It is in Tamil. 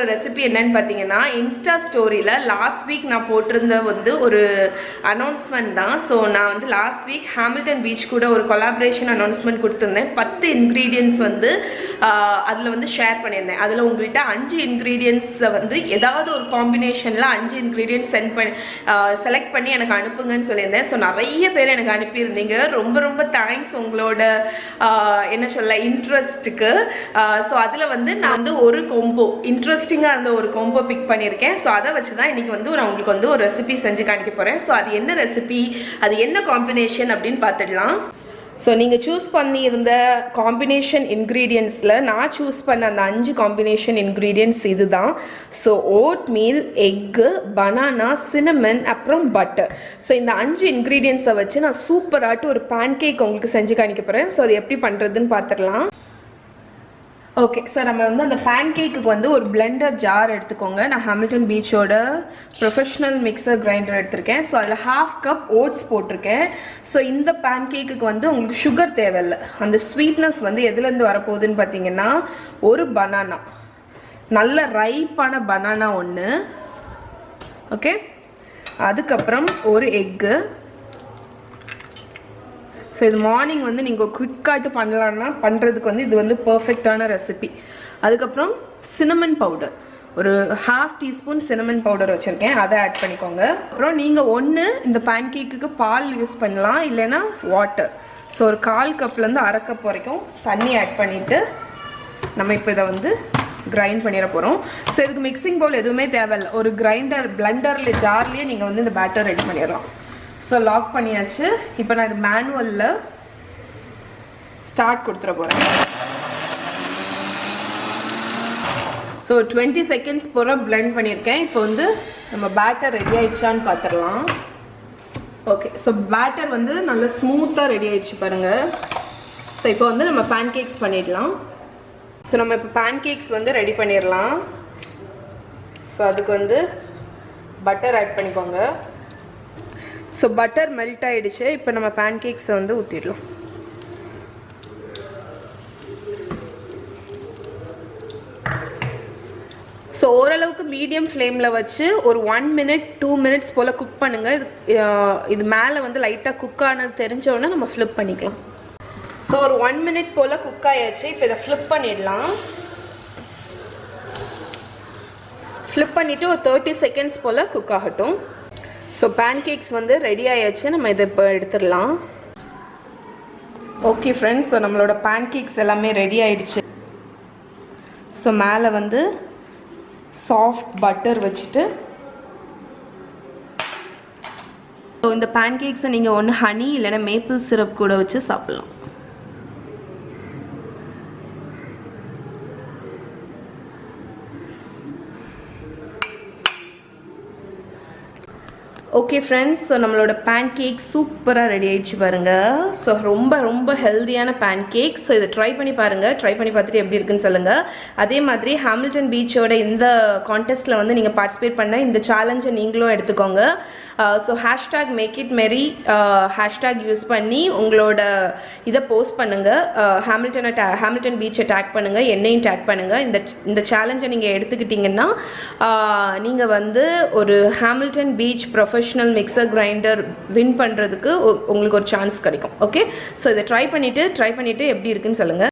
போகிற ரெசிபி என்னன்னு பார்த்தீங்கன்னா, இன்ஸ்டா ஸ்டோரியில் லாஸ்ட் வீக் நான் போட்டிருந்த வந்து ஒரு அனௌன்ஸ்மெண்ட் தான். ஸோ நான் வந்து லாஸ்ட் வீக் ஹாமில்டன் பீச் கூட ஒரு கொலாபரேஷன் அனௌன்ஸ்மெண்ட் கொடுத்துருந்தேன். 10 இன்க்ரீடியன்ட்ஸ் வந்து அதில் வந்து ஷேர் பண்ணியிருந்தேன். அதில் உங்கள்கிட்ட 5 இன்க்ரீடியன்ட்ஸை வந்து ஏதாவது ஒரு காம்பினேஷனில் 5 இன்க்ரீடியன்ட்ஸ் செலக்ட் பண்ணி எனக்கு அனுப்புங்கன்னு சொல்லியிருந்தேன். ஸோ நிறைய பேர் எனக்கு அனுப்பியிருந்தீங்க. ரொம்ப ரொம்ப தேங்க்ஸ் உங்களோட என்ன சொல்ல இன்ட்ரெஸ்ட்டுக்கு. ஸோ அதில் வந்து நான் வந்து ஒரு கொம்போ இன்ட்ரெஸ்டிங்காக இருந்த ஒரு கொம்போ பிக் பண்ணியிருக்கேன். ஸோ அதை வச்சு தான் இன்றைக்கி வந்து நான் உங்களுக்கு வந்து ஒரு ரெசிபி செஞ்சு காணிக்க போகிறேன். ஸோ அது என்ன ரெசிபி, அது என்ன காம்பினேஷன் அப்படின்னு பார்த்துடலாம். ஸோ நீங்கள் சூஸ் பண்ணியிருந்த காம்பினேஷன் இன்க்ரீடியன்ஸில் நான் சூஸ் பண்ண அந்த 5 காம்பினேஷன் இன்க்ரீடியன்ட்ஸ் இது தான். So oatmeal, egg, banana, cinnamon, அப்புறம் பட்டர். ஸோ இந்த 5 இன்க்ரீடியன்ஸை வச்சு நான் சூப்பராகிட்டு ஒரு பேன்கேக் உங்களுக்கு செஞ்சு காணிக்க போகிறேன். ஸோ அது எப்படி பண்ணுறதுன்னு பார்த்துடலாம். ஓகே, ஸோ நம்ம வந்து அந்த பேன்கேக்கு வந்து ஒரு பிளெண்டர் ஜார் எடுத்துக்கோங்க. நான் ஹாமில்டன் பீச்சோட ப்ரொஃபஷ்னல் மிக்சர் கிரைண்டர் எடுத்திருக்கேன். ஸோ அதில் 1/2 கப் ஓட்ஸ் போட்டிருக்கேன். ஸோ இந்த பேன்கேக்கு வந்து உங்களுக்கு சுகர் தேவையில்லை. அந்த ஸ்வீட்னஸ் வந்து எதுலேருந்து வரப்போகுதுன்னு பார்த்தீங்கன்னா, ஒரு பனானா, நல்ல ரைப்பான பனானா ஒன்று, ஓகே, அதுக்கப்புறம் ஒரு எக்கு. ஸோ இது மார்னிங் வந்து நீங்கள் குவிக்காட்டு பண்ணலான்னா பண்ணுறதுக்கு வந்து இது வந்து பர்ஃபெக்டான ரெசிபி. அதுக்கப்புறம் சினமன் பவுடர், ஒரு 1/2 டீஸ்பூன் சினமன் பவுடர் வச்சுருக்கேன், அதை ஆட் பண்ணிக்கோங்க. அப்புறம் நீங்கள் ஒன்று இந்த பேன்கேக்குக்கு பால் யூஸ் பண்ணலாம், இல்லைன்னா வாட்டர். ஸோ ஒரு 1/4 கப்லேருந்து 1/2 கப் வரைக்கும் தண்ணி ஆட் பண்ணிவிட்டு நம்ம இப்போ இதை வந்து கிரைண்ட் பண்ணிட போகிறோம். ஸோ இதுக்கு மிக்சிங் பவுல் எதுவுமே தேவையில்லை. ஒரு பிளெண்டரில் ஜார்லேயே நீங்கள் வந்து இந்த பேட்டர் ரெடி பண்ணிடலாம். ஸோ லாக் பண்ணியாச்சு. இப்போ நான் இது மேனுவலில் ஸ்டார்ட் கொடுத்துட போகிறேன். ஸோ 20 செகண்ட்ஸ் போகிற பிளெண்ட் பண்ணியிருக்கேன். இப்போ வந்து நம்ம பேட்டர் ரெடி ஆயிடுச்சான்னு பார்த்துடலாம். ஓகே, ஸோ பேட்டர் வந்து நல்லா ஸ்மூத்தாக ரெடி ஆயிடுச்சு பாருங்கள். ஸோ இப்போ வந்து நம்ம பேன்கேக்ஸ் பண்ணிடலாம். ஸோ நம்ம இப்போ பேன்கேக்ஸ் வந்து ரெடி பண்ணிடலாம். ஸோ அதுக்கு வந்து பட்டர் ஆட் பண்ணிக்கோங்க. ஸோ பட்டர் மெல்ட் ஆகிடுச்சு. இப்போ நம்ம பேன்கேக்ஸை வந்து ஊற்றிடலாம். ஸோ ஓரளவுக்கு மீடியம் ஃப்ளேமில் வச்சு ஒரு 1 minute 2 minutes போல் குக் பண்ணுங்கள். இது மேலே வந்து லைட்டாக குக் ஆனது தெரிஞ்சோடனே நம்ம ஃப்ளிப் பண்ணிக்கலாம். ஸோ ஒரு 1 minute போல் குக் ஆயாச்சு. இப்போ இதை ஃப்ளிப் பண்ணிடலாம். ஃப்ளிப் பண்ணிவிட்டு ஒரு 30 seconds போல் குக் ஆகட்டும். ஸோ பேன்கேக்ஸ் வந்து ரெடி ஆயாச்சு. நம்ம இதை இப்போ எடுத்துடலாம். ஓகே ஃப்ரெண்ட்ஸ், ஸோ நம்மளோட பேன்கேக்ஸ் எல்லாமே ரெடி ஆயிடுச்சு. ஸோ மேலே வந்து சாஃப்ட் பட்டர் வச்சுட்டு, ஸோ இந்த பேன்கேக்ஸை நீங்கள் ஒன்று ஹனி இல்லைன்னா மேப்பிள் சிரப் கூட வச்சு சாப்பிட்லாம். ஓகே ஃப்ரெண்ட்ஸ், ஸோ நம்மளோட பேன்கேக் சூப்பராக ரெடி ஆகிடுச்சு பாருங்கள். ஸோ ரொம்ப ரொம்ப ஹெல்த்தியான பேன்கேக். ஸோ இதை ட்ரை பண்ணி பாருங்கள். ட்ரை பண்ணி பார்த்துட்டு எப்படி இருக்குன்னு சொல்லுங்கள். அதே மாதிரி ஹாமில்டன் பீச்சோட இந்த கான்டெஸ்ட்டில் வந்து நீங்கள் பார்ட்டிசிபேட் பண்ண இந்த சேலஞ்சை நீங்களும் எடுத்துக்கோங்க. ஸோ #மேக்கிட்மெரி ஹேஷ்டேக் யூஸ் பண்ணி உங்களோட இதை போஸ்ட் பண்ணுங்கள். ஹாமில்டன் பீச்சை டேக் பண்ணுங்கள், என்னையும் டேக் பண்ணுங்கள். இந்த சேலஞ்சை நீங்கள் எடுத்துக்கிட்டிங்கன்னா நீங்கள் வந்து ஒரு Hamilton Beach professional mixer grinder win பண்ணுறதுக்கு உங்களுக்கு ஒரு சான்ஸ் கிடைக்கும். ஓகே, ஸோ இதை ட்ரை பண்ணிவிட்டு எப்படி இருக்குன்னு சொல்லுங்கள்.